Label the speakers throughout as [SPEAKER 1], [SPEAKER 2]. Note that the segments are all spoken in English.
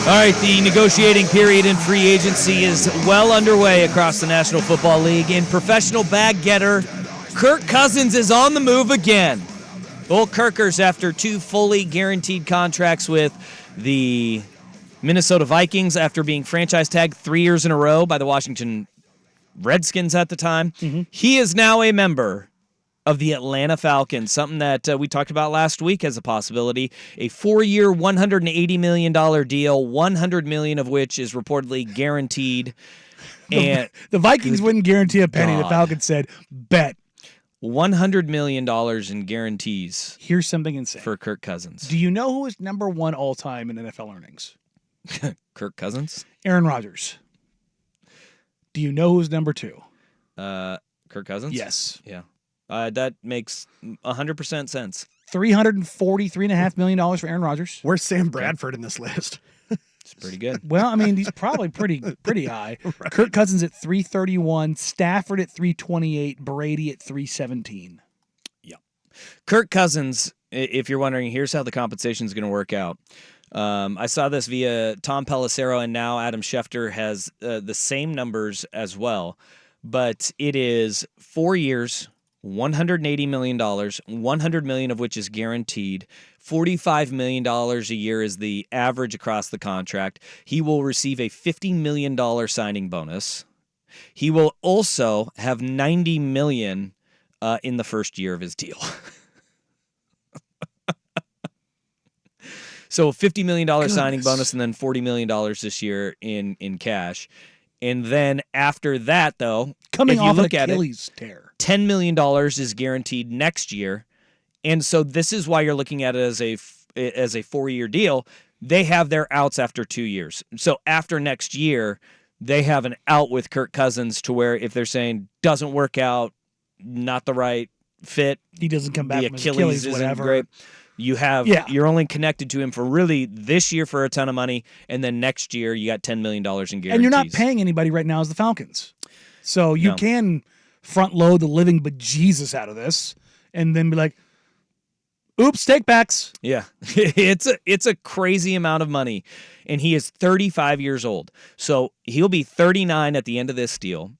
[SPEAKER 1] All right, the negotiating period in free agency is well underway across the National Football League. And professional bag getter Kirk Cousins is on the move again. Both Kirkers, after 2 fully guaranteed contracts with the Minnesota Vikings after being franchise tagged 3 years in a row by the Washington Redskins at the time. He is now a member of the Atlanta Falcons, something that we talked about last week as a possibility. A 4-year, $180 million deal, $100 million of which is reportedly guaranteed. And
[SPEAKER 2] the Vikings wouldn't guarantee a penny. The Falcons said, bet.
[SPEAKER 1] $100 million in guarantees.
[SPEAKER 2] Here's something insane.
[SPEAKER 1] For Kirk Cousins.
[SPEAKER 2] Do you know who is number 1 all-time in NFL earnings?
[SPEAKER 1] Kirk Cousins?
[SPEAKER 2] Aaron Rodgers. Do you know who's number 2?
[SPEAKER 1] Kirk Cousins?
[SPEAKER 2] Yes.
[SPEAKER 1] Yeah. That makes 100% sense.
[SPEAKER 2] $343.5 million for Aaron Rodgers.
[SPEAKER 3] Where's Sam Bradford in this list?
[SPEAKER 1] It's pretty good.
[SPEAKER 2] Well, I mean, he's probably pretty high. Right. Kirk Cousins at 331, Stafford at 328, Brady at 317.
[SPEAKER 1] Yeah. Kirk Cousins, if you're wondering, here's how the compensation is going to work out. I saw this via Tom Pelissero, and now Adam Schefter has the same numbers as well. But it is 4 years, $180 million, $100 million of which is guaranteed. $45 million a year is the average across the contract. He will receive a $50 million signing bonus. He will also have $90 million in the first year of his deal. So a $50 million signing bonus and then $40 million this year in cash. And then after that, though,
[SPEAKER 2] coming
[SPEAKER 1] if you
[SPEAKER 2] off
[SPEAKER 1] look
[SPEAKER 2] an
[SPEAKER 1] at
[SPEAKER 2] Achilles
[SPEAKER 1] it,
[SPEAKER 2] tear.
[SPEAKER 1] $10 million is guaranteed next year. And so this is why you're looking at it as a 4-year deal. They have their outs after 2 years. So after next year, they have an out with Kirk Cousins to where if they're saying doesn't work out, not the right fit,
[SPEAKER 2] he doesn't come back
[SPEAKER 1] the
[SPEAKER 2] from
[SPEAKER 1] Achilles isn't
[SPEAKER 2] whatever.
[SPEAKER 1] Great. You're only connected to him for really this year for a ton of money, and then next year you got $10 million in guarantees.
[SPEAKER 2] And you're not paying anybody right now as the Falcons. So you can front load the living bejesus out of this and then be like, oops, take backs.
[SPEAKER 1] Yeah. It's a crazy amount of money. And he is 35 years old. So he'll be 39 at the end of this deal.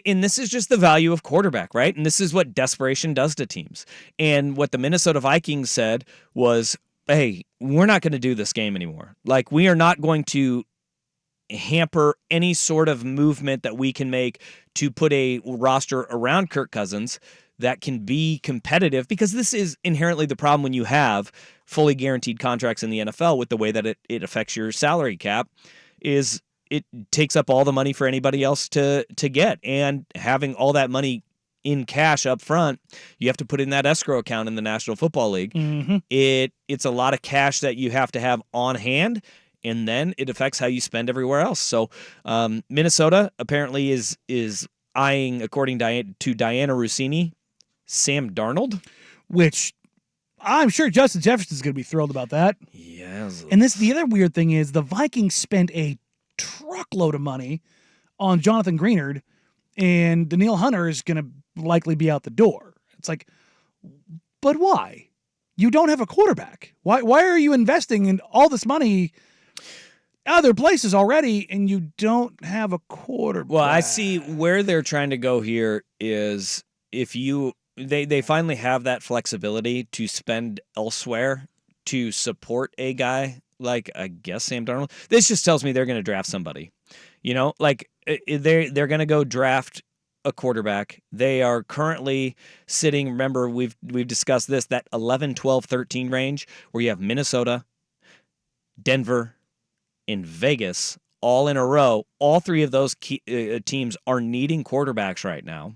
[SPEAKER 1] And this is just the value of quarterback, right? And this is what desperation does to teams. And what the Minnesota Vikings said was, hey, we're not going to do this game anymore. Like, we are not going to hamper any sort of movement that we can make to put a roster around Kirk Cousins that can be competitive, because this is inherently the problem when you have fully guaranteed contracts in the NFL with the way that it affects your salary cap is it takes up all the money for anybody else to get. And having all that money in cash up front, you have to put in that escrow account in the National Football League.
[SPEAKER 2] Mm-hmm.
[SPEAKER 1] It's a lot of cash that you have to have on hand, and then it affects how you spend everywhere else. So Minnesota apparently is eyeing, according to Diana Rossini, Sam Darnold.
[SPEAKER 2] Which I'm sure Justin Jefferson's going to be thrilled about that.
[SPEAKER 1] Yes.
[SPEAKER 2] And the other weird thing is the Vikings spent a truckload of money on Jonathan Greenard, and Danielle Hunter is going to likely be out the door. It's like, but why? You don't have a quarterback. Why are you investing in all this money other places already and you don't have a quarterback?
[SPEAKER 1] Well, I see where they're trying to go here is if they finally have that flexibility to spend elsewhere to support a guy like, I guess, Sam Darnold. This just tells me they're going to draft somebody. Like they're going to go draft a quarterback. They are currently sitting, remember, we've discussed this, that 11, 12, 13 range where you have Minnesota, Denver, and Vegas all in a row. All three of those teams are needing quarterbacks right now.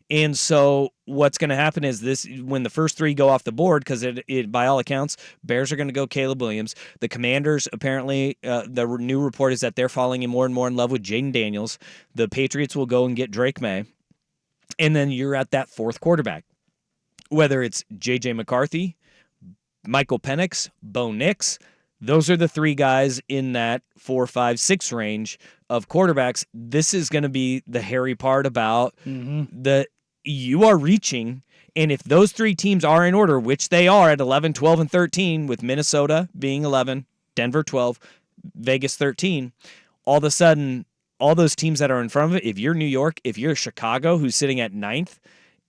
[SPEAKER 1] And so what's going to happen is this: when the first three go off the board, because it by all accounts, Bears are going to go Caleb Williams. The Commanders, apparently, the new report is that they're falling more and more in love with Jaden Daniels. The Patriots will go and get Drake May. And then you're at that fourth quarterback. Whether it's J.J. McCarthy, Michael Penix, Bo Nix, those are the three guys in that 4, 5, 6 range of quarterbacks. This is going to be the hairy part about you are reaching, and if those three teams are in order, which they are at 11, 12, and 13, with Minnesota being 11, Denver 12, Vegas 13. All of a sudden, all those teams that are in front of it, if you're New York, if you're Chicago, who's sitting at 9th,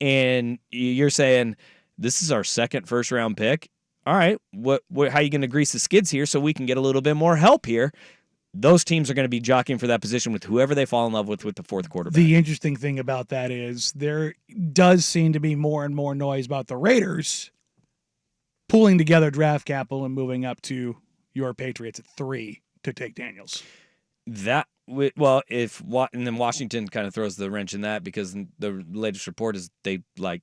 [SPEAKER 1] and you're saying, this is our second first-round pick, all right, what how are you going to grease the skids here so we can get a little bit more help here? Those teams are going to be jockeying for that position with whoever they fall in love with the fourth quarterback.
[SPEAKER 2] The interesting thing about that is there does seem to be more and more noise about the Raiders pulling together draft capital and moving up to your Patriots at 3 to take Daniels.
[SPEAKER 1] That well, and then Washington kind of throws the wrench in that because the latest report is they like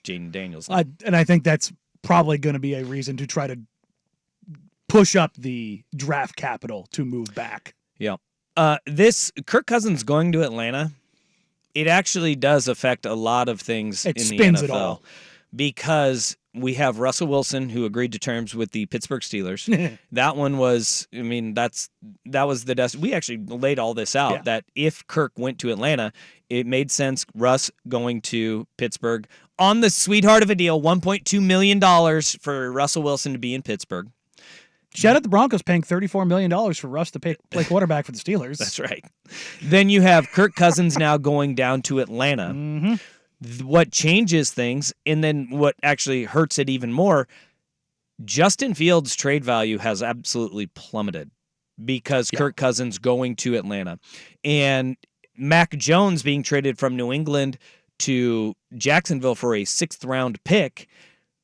[SPEAKER 1] Jaden Daniels.
[SPEAKER 2] And I think that's probably going to be a reason to try to push up the draft capital to move back.
[SPEAKER 1] Yeah. This Kirk Cousins going to Atlanta, it actually does affect a lot of things in the NFL.
[SPEAKER 2] It all.
[SPEAKER 1] Because we have Russell Wilson, who agreed to terms with the Pittsburgh Steelers. That one was, I mean, that was the we actually laid all this out, that if Kirk went to Atlanta, it made sense Russ going to Pittsburgh on the sweetheart of a deal, $1.2 million for Russell Wilson to be in Pittsburgh.
[SPEAKER 2] Shout out the Broncos paying $34 million for Russ to play quarterback for the Steelers.
[SPEAKER 1] That's right. Then you have Kirk Cousins now going down to Atlanta.
[SPEAKER 2] Mm-hmm.
[SPEAKER 1] What changes things, and then what actually hurts it even more, Justin Fields' trade value has absolutely plummeted because Kirk Cousins going to Atlanta. And Mac Jones being traded from New England to Jacksonville for a 6th-round pick,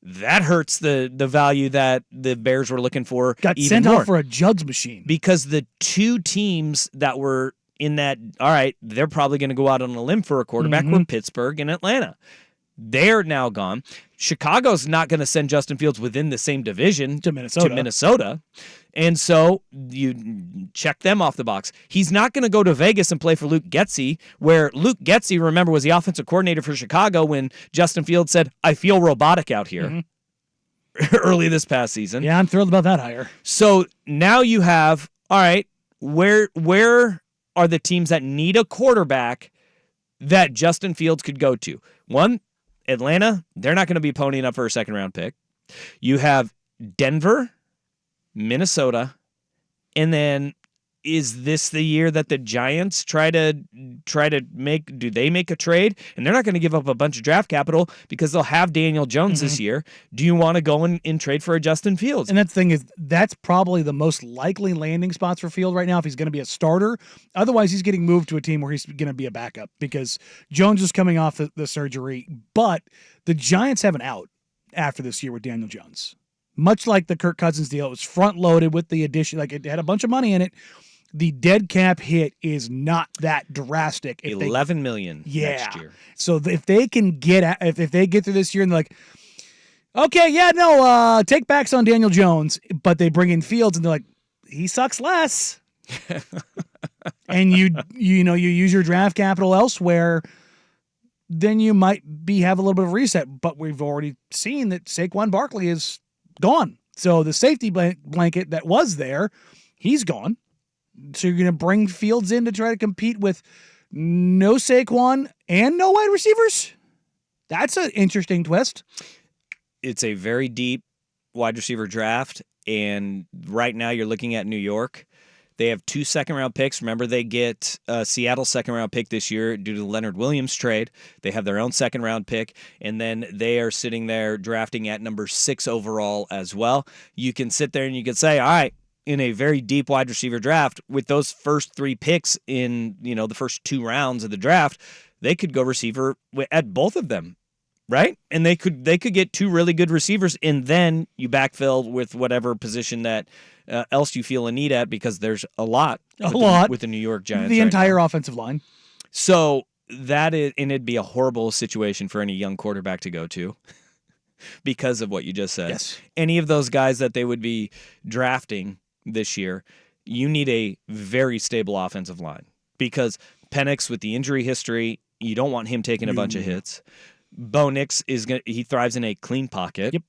[SPEAKER 1] that hurts the value that the Bears were looking for.
[SPEAKER 2] Got
[SPEAKER 1] even
[SPEAKER 2] sent
[SPEAKER 1] more.
[SPEAKER 2] out for a jugs machine.
[SPEAKER 1] Because the two teams that were in that, all right, they're probably going to go out on a limb for a quarterback were Pittsburgh and Atlanta. They're now gone. Chicago's not going to send Justin Fields within the same division
[SPEAKER 2] to Minnesota.
[SPEAKER 1] And so you check them off the box. He's not going to go to Vegas and play for Luke Getsy, where Luke Getsy, remember, was the offensive coordinator for Chicago when Justin Fields said, I feel robotic out here early this past season.
[SPEAKER 2] Yeah, I'm thrilled about that hire.
[SPEAKER 1] So now you have, all right, where are the teams that need a quarterback that Justin Fields could go to? One, Atlanta, they're not going to be ponying up for a 2nd-round pick. You have Denver, Minnesota, and then is this the year that the Giants try to make a trade? And they're not going to give up a bunch of draft capital because they'll have Daniel Jones this year. Do you want to go and trade for a Justin Fields?
[SPEAKER 2] And that thing is, that's probably the most likely landing spots for Field right now if he's going to be a starter. Otherwise, he's getting moved to a team where he's going to be a backup because Jones is coming off the surgery. But the Giants have an out after this year with Daniel Jones. Much like the Kirk Cousins deal, it was front-loaded with the addition. Like, it had a bunch of money in it. The dead cap hit is not that drastic.
[SPEAKER 1] $11 million next year.
[SPEAKER 2] So if they can if they get through this year and they're like, okay, take backs on Daniel Jones, but they bring in Fields and they're like, he sucks less. And you use your draft capital elsewhere, then you might have a little bit of a reset. But we've already seen that Saquon Barkley is gone. So the safety blanket that was there, he's gone. So you're going to bring Fields in to try to compete with no Saquon and no wide receivers? That's an interesting twist.
[SPEAKER 1] It's a very deep wide receiver draft, and right now you're looking at New York. They have 2 second-round picks. Remember, they get Seattle's second-round pick this year due to the Leonard Williams trade. They have their own second-round pick, and then they are sitting there drafting at number 6 overall as well. You can sit there and you can say, all right, in a very deep wide receiver draft, with those first 3 picks in the first 2 rounds of the draft, they could go receiver at both of them, right? And they could get 2 really good receivers, and then you backfill with whatever position that else you feel a need at, because there's a lot with the New York Giants.
[SPEAKER 2] The entire offensive line.
[SPEAKER 1] So it'd be a horrible situation for any young quarterback to go to. Because of what you just said.
[SPEAKER 2] Yes.
[SPEAKER 1] Any of those guys that they would be drafting this year, you need a very stable offensive line, because Penix, with the injury history, you don't want him taking a bunch of hits. Bo Nix he thrives in a clean pocket.
[SPEAKER 2] Yep.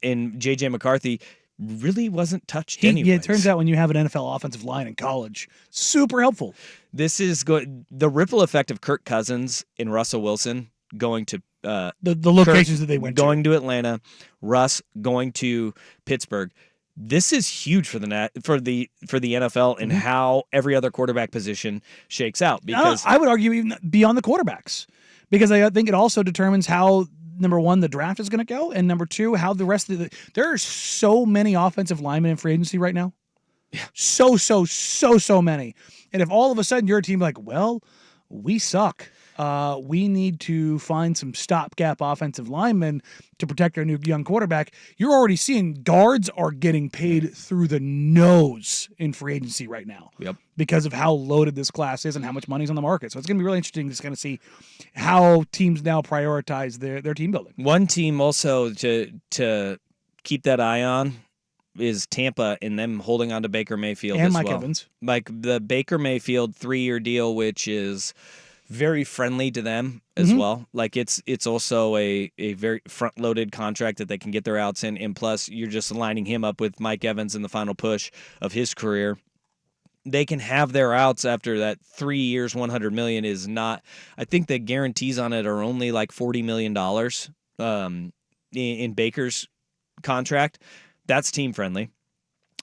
[SPEAKER 1] And J.J. McCarthy really wasn't touched anyway.
[SPEAKER 2] Yeah, it turns out when you have an NFL offensive line in college, super helpful.
[SPEAKER 1] This is the ripple effect of Kirk Cousins and Russell Wilson going to
[SPEAKER 2] the locations that they went
[SPEAKER 1] going to Atlanta, Russ going to Pittsburgh. this is huge for the NFL and how every other quarterback position shakes out. Because
[SPEAKER 2] I would argue even beyond the quarterbacks, because I think it also determines how, number one, the draft is going to go, and number two, how the rest of there are so many offensive linemen in free agency right now.
[SPEAKER 1] Yeah.
[SPEAKER 2] So many. And if all of a sudden you're a team like, well, we suck. We need to find some stopgap offensive linemen to protect our new young quarterback. You're already seeing guards are getting paid through the nose in free agency right now.
[SPEAKER 1] Yep.
[SPEAKER 2] Because of how loaded this class is and how much money's on the market. So it's going to be really interesting to kind of see how teams now prioritize their team building.
[SPEAKER 1] One team also to keep that eye on is Tampa and them holding on to Baker Mayfield
[SPEAKER 2] and
[SPEAKER 1] as
[SPEAKER 2] Mike
[SPEAKER 1] well.
[SPEAKER 2] Evans.
[SPEAKER 1] Like the Baker Mayfield 3-year deal, which is very friendly to them as well. Like it's also a very front-loaded contract that they can get their outs in, and plus you're just lining him up with Mike Evans in the final push of his career. They can have their outs after that. 3 years, $100 million is not. I think the guarantees on it are only like $40 million in Baker's contract. That's team friendly.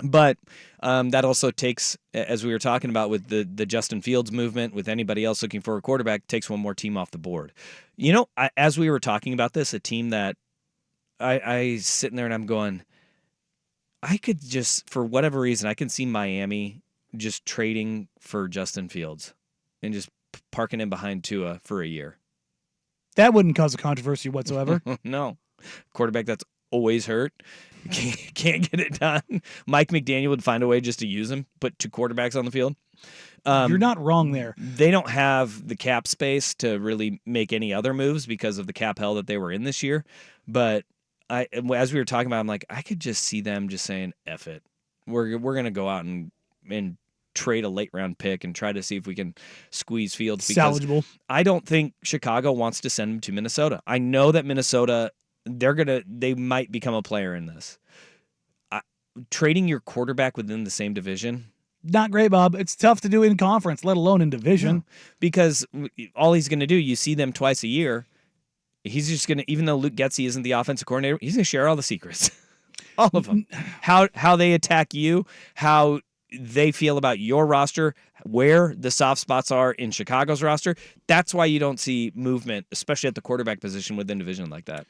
[SPEAKER 1] But that also takes, as we were talking about with the Justin Fields movement, with anybody else looking for a quarterback, takes one more team off the board. You know, as we were talking about this, a team that I sitting there and I'm going, I could just, for whatever reason, I can see Miami just trading for Justin Fields and just parking him behind Tua for a year.
[SPEAKER 2] That wouldn't cause a controversy whatsoever.
[SPEAKER 1] No. Quarterback that's always hurt. Can't get it done. Mike McDaniel would find a way just to use him, put two quarterbacks on the field.
[SPEAKER 2] You're not wrong there.
[SPEAKER 1] They don't have the cap space to really make any other moves because of the cap hell that they were in this year. But as we were talking about, I'm like, I could just see them just saying, F it. We're going to go out and trade a late round pick and try to see if we can squeeze Fields. Because
[SPEAKER 2] salvageable.
[SPEAKER 1] I don't think Chicago wants to send him to Minnesota. I know that Minnesota, they might become a player in this. Trading your quarterback within the same division,
[SPEAKER 2] not great, Bob. It's tough to do in conference, let alone in division.
[SPEAKER 1] No, because all he's going to do, you see them twice a year. He's just going to, even though Luke Getsy isn't the offensive coordinator, he's going to share all the secrets, all of them. How they attack you, how they feel about your roster, where the soft spots are in Chicago's roster. That's why you don't see movement, especially at the quarterback position within division like that.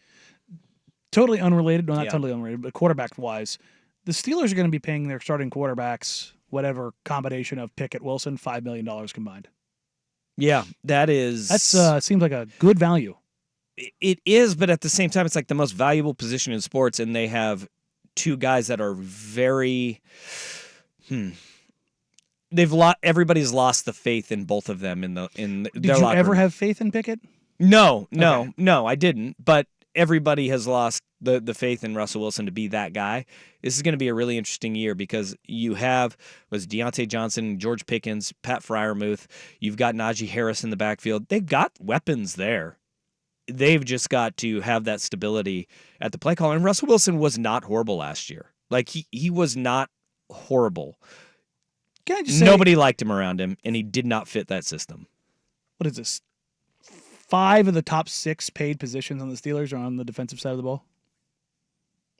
[SPEAKER 2] Totally unrelated. No, not totally unrelated, but quarterback-wise, the Steelers are going to be paying their starting quarterbacks, whatever combination of Pickett, Wilson, $5 million combined.
[SPEAKER 1] Yeah, that's
[SPEAKER 2] seems like a good value.
[SPEAKER 1] It is, but at the same time, it's like the most valuable position in sports, and they have two guys that are very. Everybody's lost the faith in both of them in their
[SPEAKER 2] Did you ever have faith in Pickett?
[SPEAKER 1] No, I didn't. But everybody has lost the faith in Russell Wilson to be that guy. This is going to be a really interesting year because you have Deontay Johnson, George Pickens, Pat Freiermuth. You've got Najee Harris in the backfield. They've got weapons there. They've just got to have that stability at the play call. And Russell Wilson was not horrible last year. Like he was not horrible.
[SPEAKER 2] Can I just say,
[SPEAKER 1] nobody liked him around him, and he did not fit that system.
[SPEAKER 2] What is this? 5 of the top 6 paid positions on the Steelers are on the defensive side of the ball.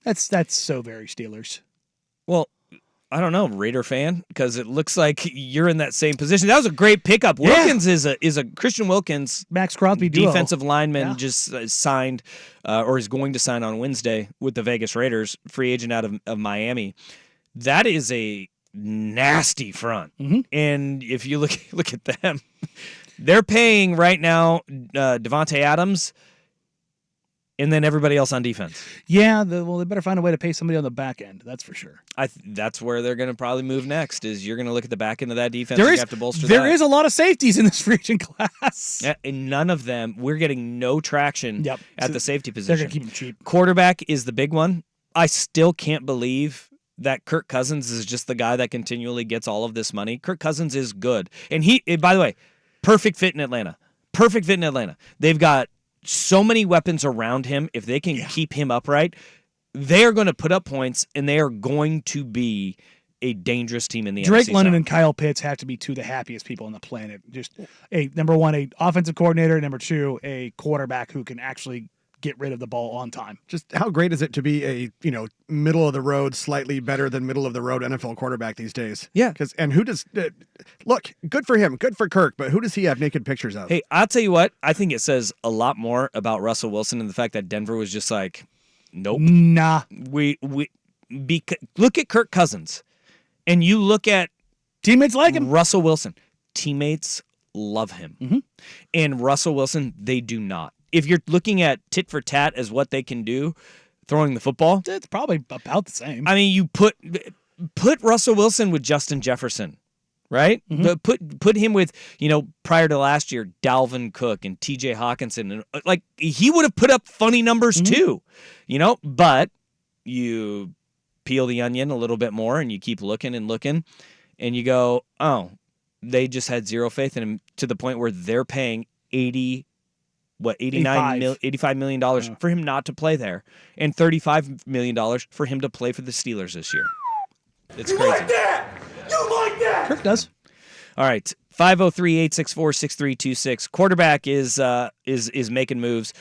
[SPEAKER 2] That's so very Steelers.
[SPEAKER 1] Well, I don't know, Raider fan, because it looks like you're in that same position. That was a great pickup. Wilkins is a Christian Wilkins,
[SPEAKER 2] Max Crosby duo.
[SPEAKER 1] Defensive lineman, just signed or is going to sign on Wednesday with the Vegas Raiders, free agent out of Miami. That is a nasty front, and if you look at them, they're paying right now Devontae Adams. And then everybody else on defense.
[SPEAKER 2] Yeah, they better find a way to pay somebody on the back end. That's for sure.
[SPEAKER 1] That's where they're going to probably move next. Is you're going to look at the back end of that defense.
[SPEAKER 2] You
[SPEAKER 1] have to bolster.
[SPEAKER 2] There is a lot of safeties in this free agent class.
[SPEAKER 1] Yeah, and none of them. We're getting no traction at the safety position.
[SPEAKER 2] They're going to keep them cheap.
[SPEAKER 1] Quarterback is the big one. I still can't believe that Kirk Cousins is just the guy that continually gets all of this money. Kirk Cousins is good, and by the way, perfect fit in Atlanta. Perfect fit in Atlanta. They've got so many weapons around him. If they can keep him upright, they are going to put up points, and they are going to be a dangerous team in the
[SPEAKER 2] Drake
[SPEAKER 1] NFC
[SPEAKER 2] London
[SPEAKER 1] South.
[SPEAKER 2] and Kyle Pitts have to be two of the happiest people on the planet. Just number one, a offensive coordinator. Number two, a quarterback who can actually get rid of the ball on time.
[SPEAKER 3] Just how great is it to be a, middle of the road, slightly better than middle of the road NFL quarterback these days?
[SPEAKER 1] Yeah.
[SPEAKER 3] And who does look, good for him, good for Kirk, but who does he have naked pictures of?
[SPEAKER 1] Hey, I'll tell you what, I think it says a lot more about Russell Wilson and the fact that Denver was just like, nope.
[SPEAKER 2] Nah.
[SPEAKER 1] Look at Kirk Cousins, and you look at
[SPEAKER 2] Teammates like him.
[SPEAKER 1] Russell Wilson. Teammates love him.
[SPEAKER 2] Mm-hmm.
[SPEAKER 1] And Russell Wilson, they do not. If you're looking at tit for tat as what they can do throwing the football,
[SPEAKER 2] It's probably about the same.
[SPEAKER 1] I mean, you put Russell Wilson with Justin Jefferson, right?
[SPEAKER 2] Mm-hmm.
[SPEAKER 1] Put him with, prior to last year, Dalvin Cook and TJ Hawkinson. And like, he would have put up funny numbers too, but you peel the onion a little bit more and you keep looking and looking and you go, oh, they just had zero faith in him to the point where they're paying $85 million for him not to play there and $35 million for him to play for the Steelers this year. It's crazy.
[SPEAKER 4] Like that? You like that?
[SPEAKER 2] Kirk does.
[SPEAKER 1] All right, 503-864-6326. Quarterback is making moves.